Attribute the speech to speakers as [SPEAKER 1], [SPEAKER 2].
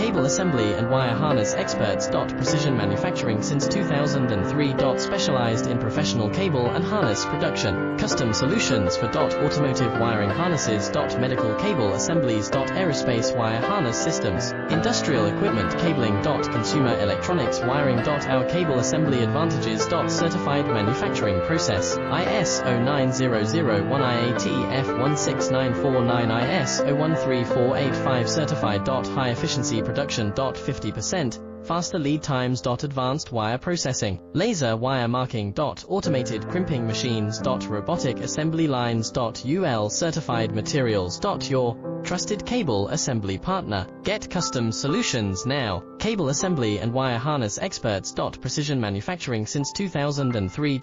[SPEAKER 1] Cable assembly and wire harness experts. Precision manufacturing since 2003. Specialized in professional cable and harness production. Custom solutions for automotive wiring harnesses. Medical cable assemblies. Aerospace wire harness systems. Industrial equipment cabling. Consumer electronics wiring. Our cable assembly advantages. Certified manufacturing process. ISO 9001 IATF 16949 ISO 13485 certified. High efficiency production. 50% faster lead times. Advanced wire processing, laser wire marking. Automated crimping machines. Robotic assembly lines. UL certified materials. Your trusted cable assembly partner. Get custom solutions now. Cable assembly and wire harness experts. Precision manufacturing since 2003.